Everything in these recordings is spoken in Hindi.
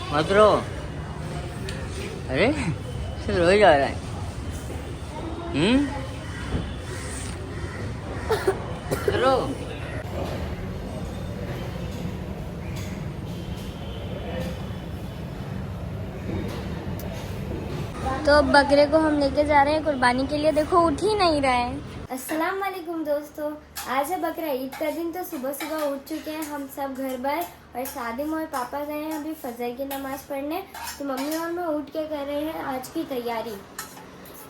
मत रो। अरे रो जा रहा है। रो। तो बकरे को हम लेके जा रहे हैं कुर्बानी के लिए। देखो उठ ही नहीं रहा है। अस्सलाम वालेकुम दोस्तों, आज है बकरा ईद का दिन। तो सुबह सुबह उठ चुके हैं हम सब घर बार, और सादिम और पापा गए हैं अभी फजर की नमाज पढ़ने। तो मम्मी और मैं उठ के कर रहे हैं आज की तैयारी।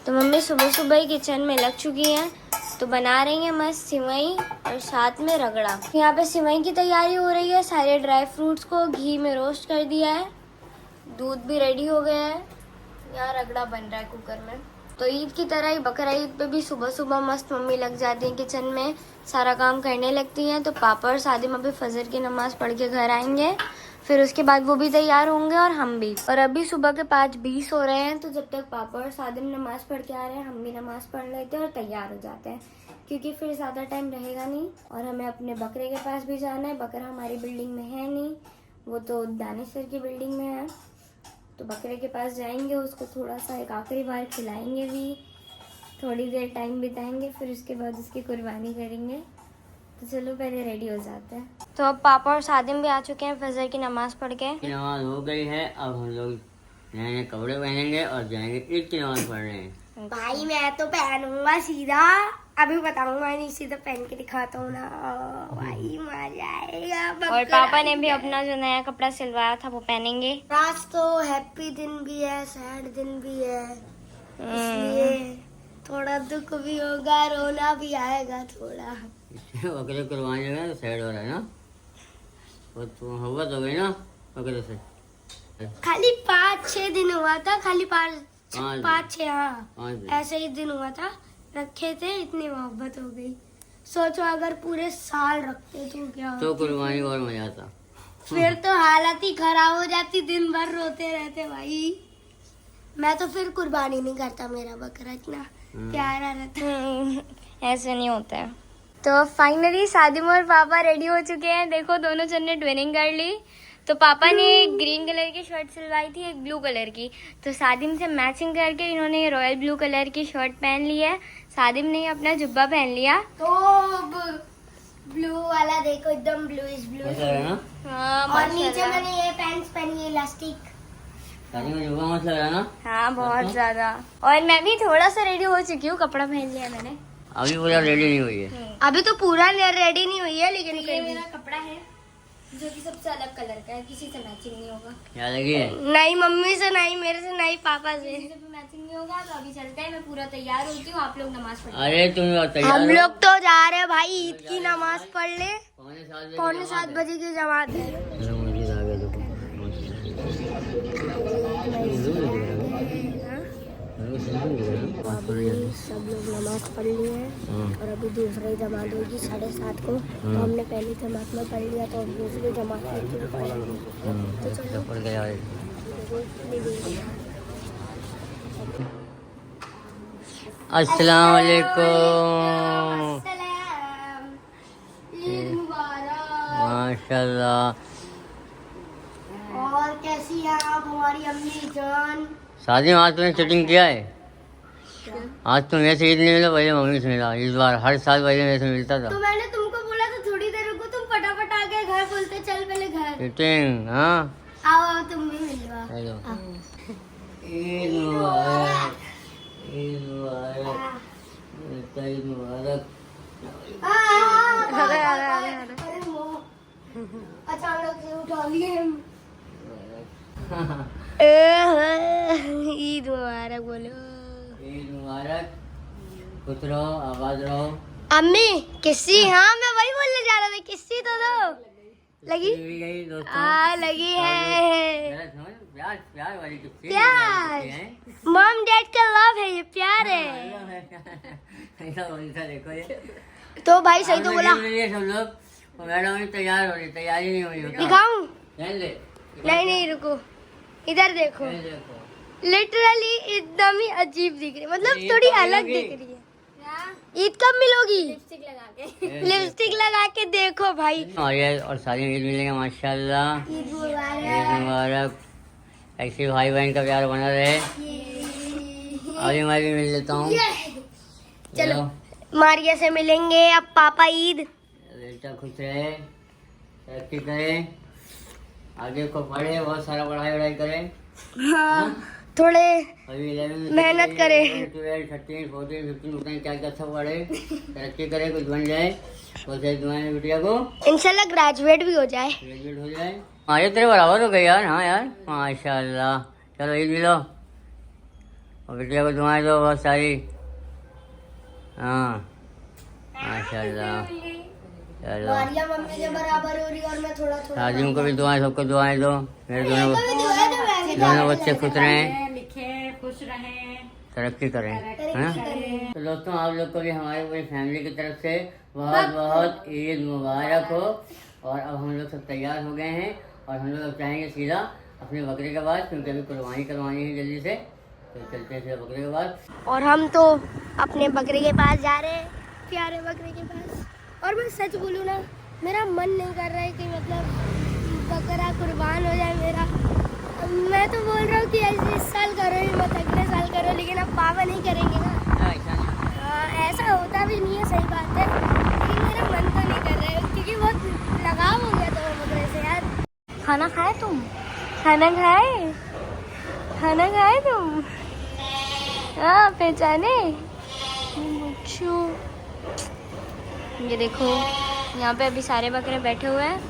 तो मम्मी सुबह सुबह ही किचन में लग चुकी हैं, तो बना रही हैं मस्त सिवई और साथ में रगड़ा। यहाँ पे सिवई की तैयारी हो रही है। सारे ड्राई फ्रूट्स को घी में रोस्ट कर दिया है, दूध भी रेडी हो गया है, यहाँ रगड़ा बन रहा है कुकर में। तो ईद की तरह ही बकरा ईद पे भी सुबह सुबह मस्त मम्मी लग जाती हैं किचन में, सारा काम करने लगती हैं। तो पापा और सादिम अभी फजर की नमाज पढ़ के घर आएंगे, फिर उसके बाद वो भी तैयार होंगे और हम भी। और अभी सुबह के 5:20 हो रहे हैं। तो जब तक पापा और सादिम नमाज पढ़ के आ रहे हैं, हम भी नमाज पढ़ लेते हैं और तैयार हो जाते हैं, क्योंकि फिर ज़्यादा टाइम रहेगा नहीं। और हमें अपने बकरे के पास भी जाना है। बकरा हमारी बिल्डिंग में है नहीं, वो तो दानिश सर की बिल्डिंग में है। तो बकरे के पास जाएंगे, उसको थोड़ा सा एक आखिरी बार खिलाएंगे भी, थोड़ी देर टाइम बिताएंगे, फिर उसके बाद उसकी कुर्बानी करेंगे। तो चलो पहले रेडी हो जाते हैं। तो अब पापा और सादिम भी आ चुके हैं फजर की नमाज पढ़ के। नमाज हो गई है, अब हम लोग नए नए कपड़े पहनेंगे और जाएंगे ईद की नमाज पढ़ने। भाई मैं तो पहनूंगा सीधा, अभी बताऊंगा नहीं, सीधा पहन के दिखाता हूँ ना भाई, मजा आएगा। और पापा ने भी अपना जो नया कपड़ा सिलवाया था वो पहनेंगे। आज तो हैप्पी दिन भी है, सैड दिन भी है, इसलिए थोड़ा दुख भी होगा, रोना भी आएगा थोड़ा। बकरे कुर्बानी है तो सैड हो रहा है ना, वो तो हुआ तो गई ना बकरे से। खाली 5-6 दिन हुआ था, खाली 5-6 हाँ ऐसे ही दिन हुआ था, रखे थे, इतनी मोहब्बत हो गई। सोचो अगर पूरे साल रखते तो क्या तो कुर्बानी और मजा आता। फिर तो हालत ही खराब हो जाती, दिन भर रोते रहते भाई। मैं तो फिर कुर्बानी नहीं करता, मेरा बकरा इतना प्यारा रहता। ऐसे नहीं होता है। तो फाइनली सादिम और पापा रेडी हो चुके हैं। देखो दोनों जन ने ट्विनिंग कर ली। तो पापा ने एक ग्रीन कलर की शर्ट सिलवाई थी, एक ब्लू कलर की। तो सादिम से मैचिंग करके इन्होंने रॉयल ब्लू कलर की शर्ट पहन ली है। सादिम ने अपना जुब्बा पहन लिया। तो ब्लू वाला देखो, एकदम ब्लूइश ब्लू। हाँ, और नीचे मैंने ये पैंट्स पहनी है इलास्टिक। मस्त लग रहा ना। हाँ बहुत ज्यादा। और मैं भी थोड़ा सा रेडी हो चुकी हूँ, कपड़ा पहन लिया मैंने। अभी पूरा रेडी नहीं हुई है। अभी तो पूरा रेडी नहीं हुई है, लेकिन ये मेरा कपड़ा है जो कि सबसे अलग कलर का है, किसी से मैचिंग नहीं होगा। क्या लगी है? नहीं मम्मी से, नहीं मेरे से, नहीं पापा से, किसी से भी मैचिंग नहीं होगा। तो अभी चलते हैं, मैं पूरा तैयार होती हूँ, आप लोग नमाज पढ़। अरे तुम तैयार हम लोग तो जा रहे हैं भाई ईद की नमाज पढ़ने। 6:45 बजे की जमात है। सब लोग नमाज पढ़ लिए हैं और अभी दूसरी जमात होगी 7:30 को। तो हमने पहली जमात में पढ़ लिया, तो दूसरी जमात में पढ़ेंगे। तो चलो पढ़ गया। अस्सलाम वालेकुम। ईद मुबारक। माशाल्लाह। और कैसी हैं आप हमारी अम्मी जान? शादी में आज तुमने चीटिंग किया है? आज तुम ऐसे ईद नहीं मिला, पहले मम्मी से मिला। इस बार हर साल पहले मेरे से मिलता था। तो मैंने तुमको बोला था थोड़ी देर रुको, तुम फटाफट आ गए घर, बोलते चल पहले घर। चीटिंग। हाँ आओ तुम भी मिलो। हेलो। ईद मुबारक, ईद मुबारक, ईद मुबारक। अचानक से उठा लिए। ईद मुबारक बोलो। ईद मुबारक। खुश रहो, आबाद रहो। अम्मी किस्सी, हाँ मैं वही बोलने जा रहा था, किस्सी तो दो। लगी? लगी है। प्यार प्यार वाली किस्सी। प्यार मॉम डैड का लव है, ये प्यार है। ऐसा देखो ये। तो भाई सही तो बोला। सब लोग मैडम तैयार हो रही, तैयारी नहीं हुई। दिखाऊं? ले। नहीं रुको, इधर देखो। लिटरली एकदम ही अजीब दिख रही है, मतलब थोड़ी अलग दिख रही है। ईद कब मिलोगी? लिपस्टिक लगा के देखो भाई। और सारी ईद मिलेगा माशाल्लाह। ईद मुबारक। ऐसे भाई बहन का प्यार बना रहे। अभी मैं भी मिल लेता हूँ। चलो मारिया से मिलेंगे अब पापा ईद। बेटा खुश रहे, तरक्की करे, आगे को पढ़े, बहुत सारा पढ़ाई वढ़ाई करे। हाँ थोड़े अभी 11 मेहनत करे। 12 13 14 15 पता नहीं क्या क्या सब पढ़े, तरक्की करे, कुछ बन जाए। बहुत सारी दुआएं बिटिया को, इंशाल्लाह ग्रेजुएट भी हो जाए। ग्रेजुएट हो जाए। हाँ ये तेरे बराबर हो गई यार। हाँ यार माशाल्लाह। चलो ईद मिलो और बिटिया को दुआएं दो बहुत सारी। हाँ माशाल्लाह। चलो मारिया मम्मी के बराबर हो रही और मैं थोड़ा थोड़ा। शादियों को भी दुआएं, सबको दुआएं दो। मेरे दोनों बच्चे खुश रहें, लिखे, खुश रहें, तरक्की करें। हाँ? तो दोस्तों आप लोग को भी हमारी पूरी फैमिली की तरफ से बहुत बहुत ईद मुबारक हो। और अब हम लोग सब तैयार हो गए हैं और हम लोग अब चाहेंगे सीधा अपने बकरे के पास, क्योंकि अभी कुर्बानी करवानी है जल्दी से। तो चलते हैं सीधा बकरे के पास। और हम तो अपने बकरे के पास जा रहे हैं, प्यारे बकरे के पास। और मैं सच बोलूँ ना, मेरा मन नहीं कर रहा है कि मतलब बकरा कुर्बान हो जाए मेरा। मैं तो बोल रहा हूँ कि इस साल करो ही मत, अगले साल करो, लेकिन अब पापा नहीं करेंगे ना। ऐसा होता भी नहीं है, सही बात है, लेकिन मेरा मन तो नहीं कर रहा है क्योंकि बहुत लगाव हो गया था बकरे से यार। खाना खाए तुम? खाना खाए? खाना खाए तुम? हाँ पहचाने? ये देखो यहाँ पे अभी सारे बकरे बैठे हुए हैं,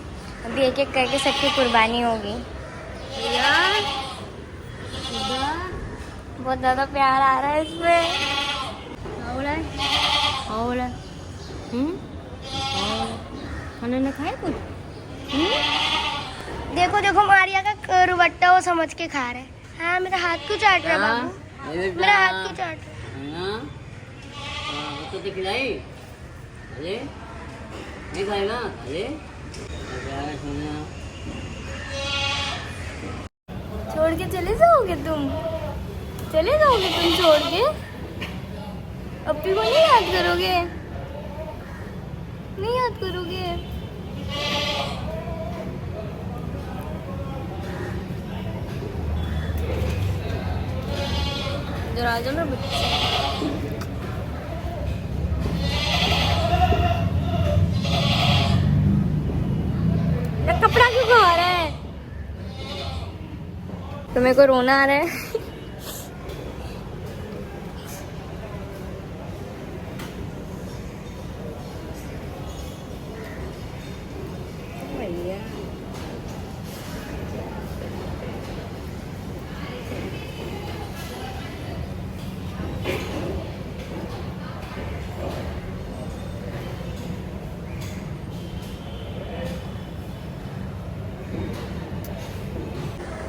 अभी एक एक करके सबकी कुर्बानी होगी। बहुत ज़्यादा प्यार आ रहा है इसमें। खाना न खाए कुछ? देखो देखो मारिया का रुबट्टा वो समझ के खा रहे हैं। हाँ मेरा हाथ क्यों चाट रहा है बाबू? मेरा हाथ क्यों चाट रहा है? बच्चों को खिलाई? अरे नहीं खाएगा? अरे छोड़ के चले जाओगे तुम? चले जाओगे तुम छोड़ के? अप्पी को नहीं याद करोगे? नहीं याद करोगे? इधर आ जाओ मेरे बच्चे। कपड़ा क्यों खा रहा है? तो मेरे को रोना आ रहा है।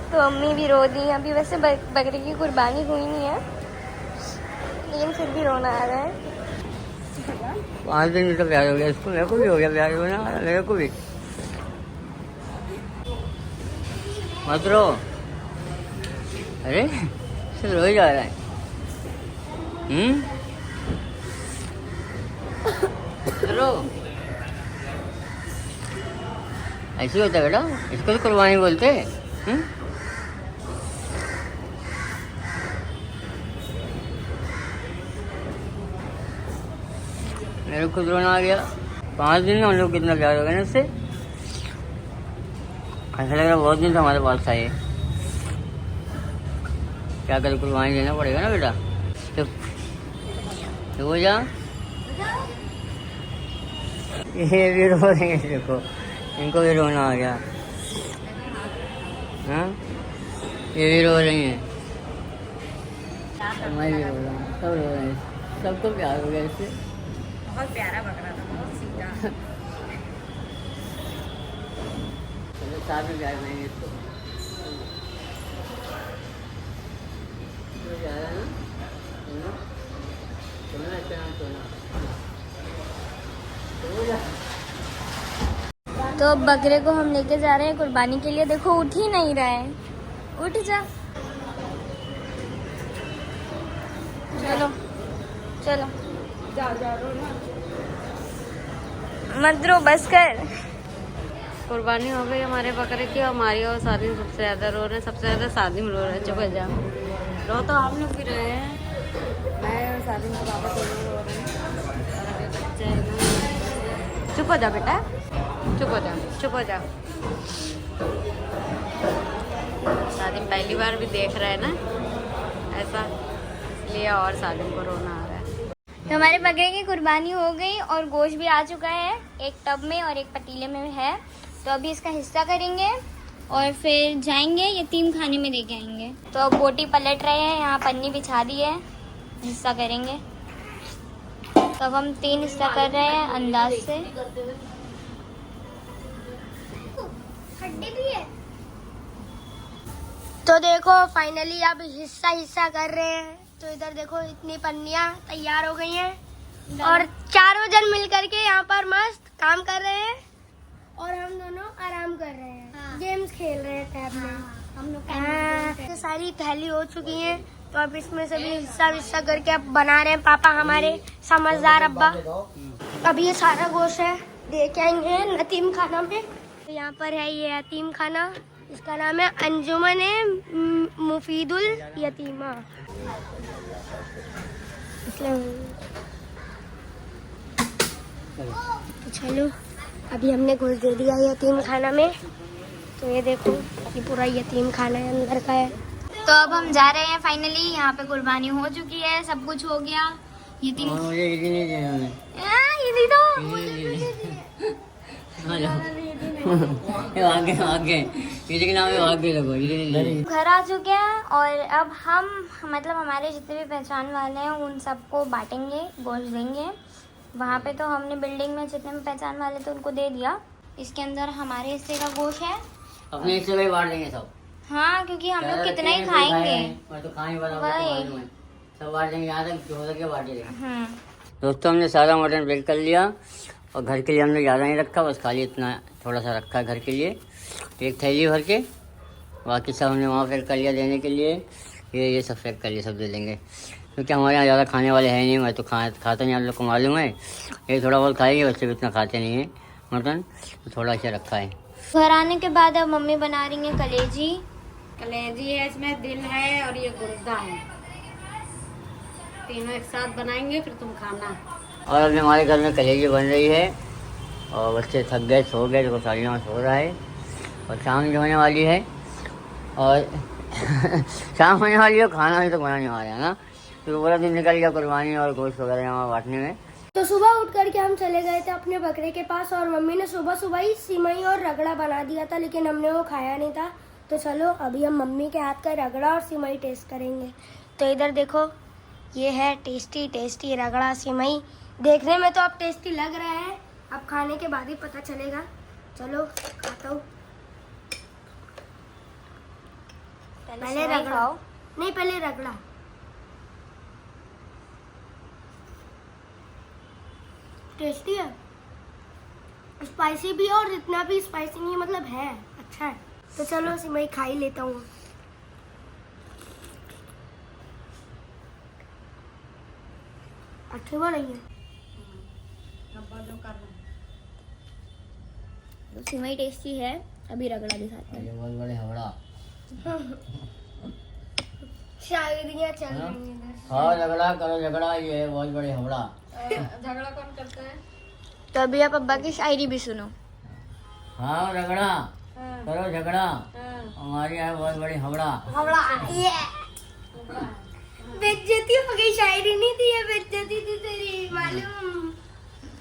तो अम्मी भी रो दी। अभी वैसे बकरे की कुर्बानी हुई नहीं है, लेकिन फिर भी रोना आ रहा है। 5 दिन में तो प्यार हो गया इसको, मेरे को भी हो गया प्यार, होना मेरे को भी। मत रो। अरे सब रो जा रहा है। रो ऐसे होता है बेटा, इसको तो कुर्बानी बोलते हैं। मेरे खुद रोना आ गया। 5 दिन में हम लोग कितना प्यार हो गया ना उससे। ऐसा लग रहा बहुत दिन से हमारे पास आए। क्या कर, कुर्बानी देना पड़ेगा ना बेटा। चुप हो जा। ये भी रो रहे हैं, देखो इनको भी रोना आ गया। हाँ ये भी रो रही हैं, मैं भी रो रहा हूँ, सब रो रहे हैं, सबको प्यार हो गया इससे। बहुत प्यारा बकरा था, बहुत सीधा। चलो साथ में प्यार करेंगे इसको। जा रहा है ना, सोना अच्छा नाम सोना। तो अब बकरे को हम लेके जा रहे हैं कुर्बानी के लिए। देखो उठ ही नहीं रहा है, उठ जा। चलो चलो जाओ जाओ रो ना। मत रो, बस कर। कुर्बानी हो गई हमारे बकरे की, हमारी और सादिम सबसे ज़्यादा रो रहे हैं, सबसे ज़्यादा सादिम रो रहे हैं। चुप हो जाओ, रो तो आप लोग भी रहे हैं, मैं और सादिम के पापा दोनों रो रहे हैं। और अभी बच्चे हैं ना। चुप हो जाओ बेटा, चुप हो जाओ, चुप हो जाओ। सादिम पहली बार भी देख रहे हैं ना ऐसा, इसलिए और सादिम को रोना आ रहा है। तो हमारे बकरे की कुर्बानी हो गई और गोश्त भी आ चुका है, एक टब में और एक पतीले में है। तो अभी इसका हिस्सा करेंगे और फिर जाएंगे यतीम खाने में लेके आएंगे। तो अब बोटी पलट रहे हैं, यहाँ पन्नी बिछा दी है, हिस्सा करेंगे। तो अब हम 3 हिस्सा कर रहे हैं अंदाज से। हड्डी भी है। तो देखो फाइनली अब हिस्सा हिस्सा कर रहे हैं। तो इधर देखो इतनी पन्नियां तैयार हो गई हैं और चारों जन मिल करके यहाँ पर मस्त काम कर रहे हैं और हम दोनों आराम कर रहे हैं। हाँ। गेम्स खेल रहे हैं टैब में। हम लोग सारी थैली हो चुकी है, तो अब इसमें से भी हिस्सा करके अब बना रहे हैं पापा हमारे समझदार अब्बा। अब ये सारा गोश्त है दे के आएंगे यतीम खाना में। तो यहाँ पर है ये यतीम खाना, इसका नाम है अंजुमन मुफीदुल यतीमा। तो चलो अभी हमने घुस दे दिया यतीम खाना में। तो ये देखो ये पूरा यतीम खाना है, अंदर का है। तो अब हम जा रहे हैं फाइनली, यहाँ पे कुर्बानी हो चुकी है, सब कुछ हो गया। यतीम मुझे ईदी नहीं दिया उन्होंने। ईदी दो। आगे आगे ईदी के नाम में आगे लगो, ईदी नहीं दी। घर आ चुके हैं और अब हम मतलब हमारे जितने भी पहचान वाले हैं उन सबको बांटेंगे, गोश्त देंगे। वहाँ पे तो हमने बिल्डिंग में जितने भी पहचान वाले थे उनको दे दिया। इसके अंदर हमारे हिस्से का गोश्त है, अपने हिस्से में बांट लेंगे सब। हाँ क्योंकि हम लोग कितना ही खाएंगे। मैं तो खाने वाला वही। हूँ, सब बांट लेंगे, यहाँ तक जो सके बांट लेंगे। दोस्तों हमने सारा मटन पैक कर लिया और घर के लिए हमने ज़्यादा नहीं रखा, बस खाली इतना थोड़ा सा रखा घर के लिए, एक थैली भर के। बाकी सब हमने वहाँ पैक कर लिया देने के लिए। ये सब पैक कर लिया, सब दे देंगे क्योंकि हमारे यहाँ ज़्यादा खाने वाले हैं नहीं। मैं तो खाता नहीं, आप लोग को मालूम है। ये थोड़ा बहुत खाएंगे, बच्चे भी इतना खाते नहीं हैं मटन, तो थोड़ा सा रखा है। घर आने के बाद अब मम्मी बना रही है कलेजी। कलेजी है, इसमें दिल है और ये गुर्दा है, तीनों एक साथ बनाएंगे फिर तुम खाना। और अभी हमारे घर में कलेजी बन रही है और बच्चे थक गए, सो गए, देखो सारी यहाँ सो रहा है और शाम जो होने वाली है और शाम होने वाली है, खाना भी तो बनाने वाला है ना। तो पूरा दिन निकल गया कुर्बानी और गोश्त वगैरह यहाँ बांटने में। तो सुबह उठ करके हम चले गए थे अपने बकरे के पास और मम्मी ने सुबह सुबह ही सिमई और रगड़ा बना दिया था, लेकिन हमने वो खाया नहीं था। तो चलो अभी हम मम्मी के हाथ का रगड़ा और सिमई टेस्ट करेंगे। तो इधर देखो ये है टेस्टी टेस्टी रगड़ा सिमई। देखने में तो अब टेस्टी लग रहा है, अब खाने के बाद ही पता चलेगा। चलो खाता हूँ। पहले रगड़ा नहीं, पहले रगड़ा। टेस्टी है, स्पाइसी भी है और इतना भी स्पाइसी नहीं है, मतलब है अच्छा है। तो चलो सिमई खा ही लेता हूँ। अच्छी बन रही है सिमई, टेस्टी है। अभी रगड़ा दिखाते हैं। बहुत बड़े हवड़ा शायरियाँ चल रही हैं। हाँ झगड़ा करो, झगड़ा ये है बहुत बड़े हवड़ा। झगड़ा कौन करता है? तो अभी आप अब्बा की शायरी भी सुनो। हाँ झगड़ा करो, झगड़ा हमारे यहाँ बहुत बड़ी हवड़ा। हवड़ा ये बेइज्जती हो गई, शायरी नहीं थी ये, बेइज्जती थी तेरी, मालूम।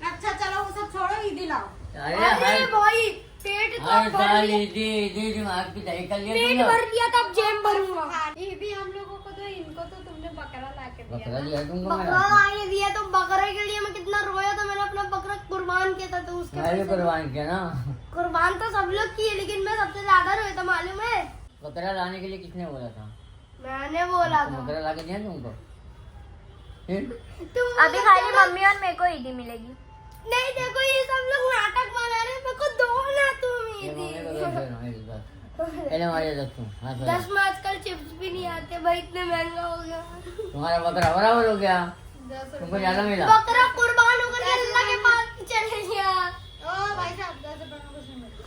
अच्छा चलो वो सब छोड़ो, ईदी लाओ। अरे भाई पेट तो भर लिया, दिमाग की दही कर लिया पेट भर लिया तब जेब भरूंगा। ईदी हम लोगों को तो, इनको तो तुमने बकरा ला के दिया। बकरा दिया तुमको बकरा लाके दिया, तो बकरे के लिए मैं कितना रोया था। मैंने अपना बकरा कुर्बान किया था, तो उसके मैंने कुर्बान किया ना। कुर्बान तो सब लोग किए, लेकिन मैं सबसे ज्यादा रोया था, मालूम है। बकरा लाने के लिए किसने बोला था? मैंने बोला था। बकरा ला के दिया तुमको? अभी खाली मम्मी और मेरे को ईदी मिलेगी। नहीं देखो ये सब लोग नाटक बना रहे हैं, मेरे को दो ना तुम ईदी। पहले हमारे 10 में आजकल चिप्स भी नहीं आते भाई, इतने महंगा हो गया। तुम्हारा बकरा बराबर हो गया, तुमको ज्यादा मिला। बकरा कुर्बान होकर अल्लाह के पास चले गया। ओ भाई साहब 10 रुपए में कुछ नहीं मिलता।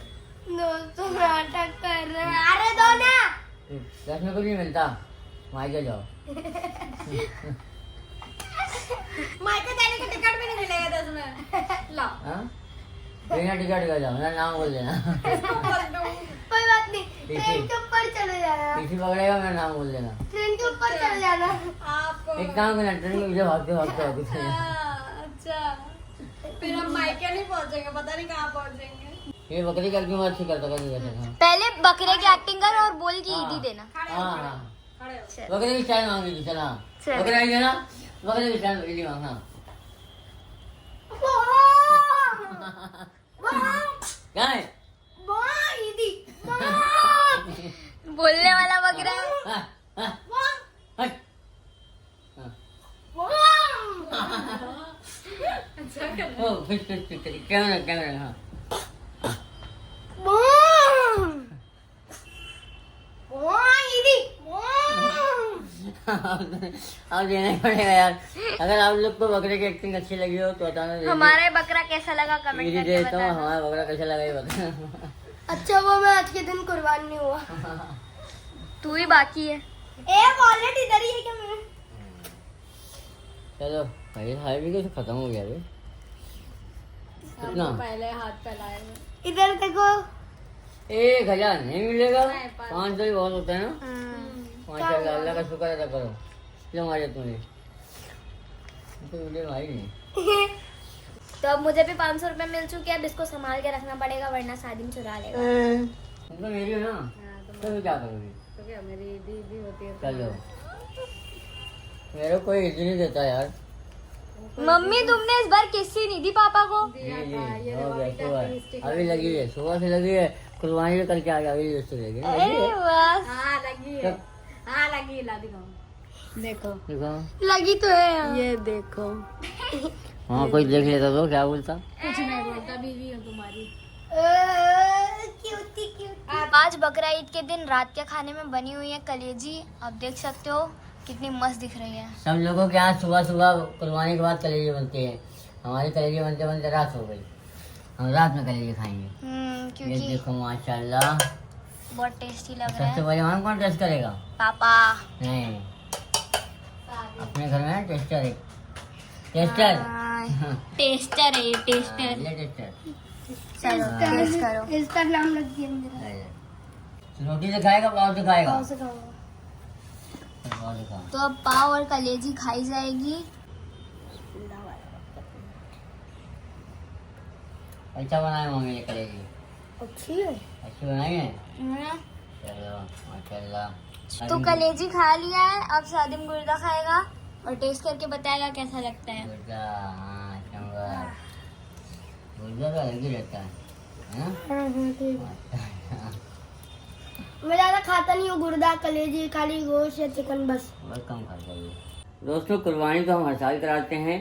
दोस्तों नाटक कर रहे हैं। अरे दो ना। 10 में कुछ नहीं मिलता, मायके जाओ। मायके जाने का टिकट भी नहीं मिलेगा 10 में। ला। हाँ? बिना टिकट का जाओ, मेरा नाम बोल देना। कोई बात नहीं, ट्रेन के ऊपर चले जाना। पीछे पकड़ेगा, मेरा नाम बोल देना। ट्रेन के ऊपर चले जाना। आप एक काम करना, ट्रेन में भागते भागते भागते। अच्छा, फिर हम मायके नहीं पहुंचेंगे, पता नहीं कहाँ पहुंचेंगे। ये बकरी का क्यों अच्छी करता है? पहले बकरे की एक्टिंग कर और बोल की ईदी देना। हाँ, बकरे की स्टाइल मांगी। चल हाँ, बकरे आई देना, बकरे की स्टाइल ईदी मांगना। क्या है? बोलने वाला बकरा। हाँ, हाँ, हाँ, हाँ। ओ, फिर, कैमरा, हाँ। अब देना ही पड़ेगा यार। अगर आप लोग को बकरे की एक्टिंग अच्छी लगी हो तो बताना। हमारा ये बकरा कैसा लगा कमेंट ईदी करके देता हूँ, बताना। हमारा बकरा कैसा लगा ये बताना। अच्छा, वो मैं आज के दिन कुर्बान नहीं हुआ। तू ही बाकी है। ए वॉलेट इधर ही है क्या मेरे? चलो भाई, हाई भी कैसे खत्म हो गया अभी? कितना? पहले हाथ फैलाए। इधर देखो। 1000 नहीं मिलेगा, 500 ही बहुत होता है ना। माशाल्लाह, अल्लाह का शुक्र अदा करो। क्यों मारे तूने? तो वीडियो आई नहीं। तो अब मुझे भी 500 रुपए मिल चुके हैं। अब इसको संभाल के रखना पड़ेगा, वरना सादिम चुरा लेगा। तुम तो मेरी हो ना, तो क्या करोगी? तो क्या मेरी ईदी होती है? चलो, मेरे को कोई इज्जत नहीं देता यार। मम्मी तुमने इस बार किस्सी नहीं दी पापा को? जी हो गया, सुबह अभी लगी है, सुबह से लगी है। कुर्बानी भी करके आ गया, अभी लिपस्टिक लगी है। अरे वाह, हाँ लगी है, हाँ लगी। ला दिखाओ, देखो देखो, लगी तो है यहाँ। ये देखो। हाँ कोई देख लेता तो क्या बोलता? कुछ नहीं बोलता, बीवी हो तुम्हारी। आज बकरा ईद के दिन रात के खाने में बनी हुई है कलेजी। आप देख सकते हो कितनी मस्त दिख रही है। सब लोगों के यहाँ सुबह सुबह कुर्बानी के बाद कलेजी बनती है। हमारी कलेजी बनते बनते रात हो गई। हम रात में कलेजी खाएंगे। ये क्योंकि देखो माशाल्लाह, बहुत टेस्टी लग रहा सबसे है। पहले हम कौन टेस्ट करेगा? पापा। नहीं, अपने घर में टेस्टर है। टेस्टर, टेस्टर है, टेस्टर। ले टेस्टर। चलो टेस्ट करो। इसका नाम लग दिया मेरा। रोटी से खाएगा, पाव से खाएगा? पाव से खाऊंगा। पाव से खा। तो अब पाव और कलेजी खाई जाएगी। अच्छा बनाए मम्मी ने कलेजी? अच्छी है। अच्छी बनाई है। चलो माशाल्लाह। तो कलेजी खा लिया है, अब सादिम गुर्दा खाएगा और टेस्ट करके बताएगा कैसा लगता है। गुर्दा, हाँ चंगा। गुर्दा तो अलग ही रहता है ना? मैं ज्यादा खाता नहीं हूँ गुर्दा, कलेजी, खाली गोश्त या चिकन बस। बहुत कम खाता है। दोस्तों, कुर्बानी तो हम हर साल कराते हैं,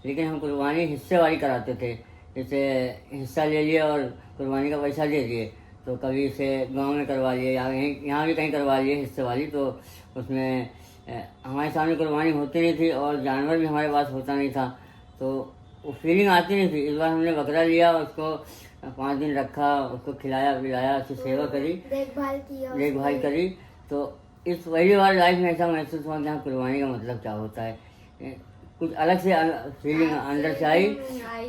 लेकिन हम कुर्बानी हिस्से वाली कराते थे। जैसे हिस्सा ले लिया और कुर्बानी का पैसा दे दिए, तो कभी इसे गांव में करवा लिए या यहाँ भी कहीं करवा लिए हिस्से वाली। तो उसमें हमारे सामने कुर्बानी होती नहीं थी और जानवर भी हमारे पास होता नहीं था, तो वो फीलिंग आती नहीं थी। इस बार हमने बकरा लिया, उसको 5 दिन रखा, उसको खिलाया पिलाया, उसकी सेवा करी, देखभाल करी। तो इस पहली बार लाइफ में ऐसा महसूस हुआ कि हाँ, कुर्बानी का मतलब क्या होता है। कुछ अलग से फीलिंग अंदर से आई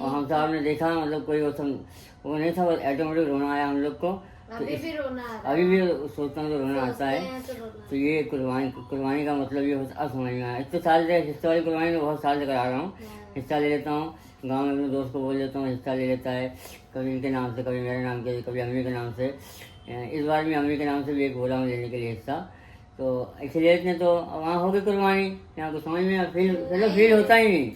और हम साहब ने देखा, मतलब कोई वो नहीं था, बस ऑटोमेटिक रोना आया हम लोग को। अभी भी रोना आ रहा है। अभी भी सोचता हूँ तो रोना आता है। तो ये कुर्बानी का मतलब ये अब समझ में आया। इतने साल से हिस्सा वाली कुर्बानी में बहुत साल से करा रहा हूँ, हिस्सा ले लेता हूँ, गांव में अपने दोस्त को बोल देता हूँ, हिस्सा ले लेता है, कभी इनके नाम से, कभी मेरे नाम के, कभी अम्मी के नाम से। इस बार भी अम्मी के नाम से भी एक बोला हूँ लेने के लिए हिस्सा। तो इसलिए इतने तो वहाँ हो गई कुर्बानी, यहाँ को समझ में फील होता ही नहीं,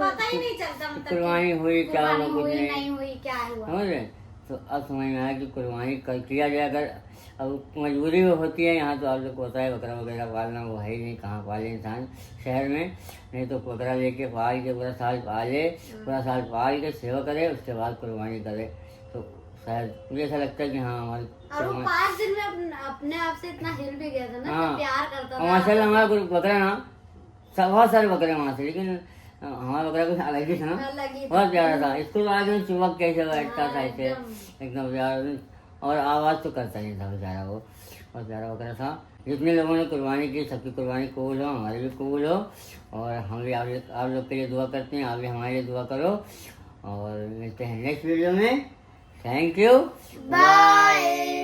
पता ही नहीं चलता मतलब कुर्बानी हुई क्या हुआ, कुछ नहीं हुई क्या हुआ। समझ रहे। तो अब समझ में आया कि कुर्बानी किया जाए। अगर अब मजबूरी में होती है, यहाँ तो आप लोग को होता है बकरा वगैरह पालना, वो है ही नहीं, कहाँ पाले इंसान शहर में। नहीं तो बकरा लेके पाल के पूरा साल पाले, पूरा साल पाल के सेवा करे, उसके बाद कुर्बानी करे। तो शायद मुझे ऐसा लगता है कि हाँ हमारी और वो 5 दिन में अपने आप से इतना हिल भी गया था ना, हाँ, प्यार करता और था। माशाल्लाह हमारा बकरा ना, बहुत सारे बकरे वहाँ से, लेकिन हमारा बकरा कुछ अलग ही था ना, अलग ही था। बहुत प्यारा था। स्कूल आके चुपक कैसे बैठता था ऐसे एकदम प्यार। और आवाज़ तो करता नहीं था बेचारा वो, और प्यारा बकरा था। जितने लोगों ने कुर्बानी की सबकी कुर्बानी कबूल हो, हमारी भी कबूल हो, और हम भी आप लोग के लिए दुआ करते हैं, आप भी हमारे लिए दुआ करो, और मिलते हैं नेक्स्ट वीडियो में। Thank you, bye.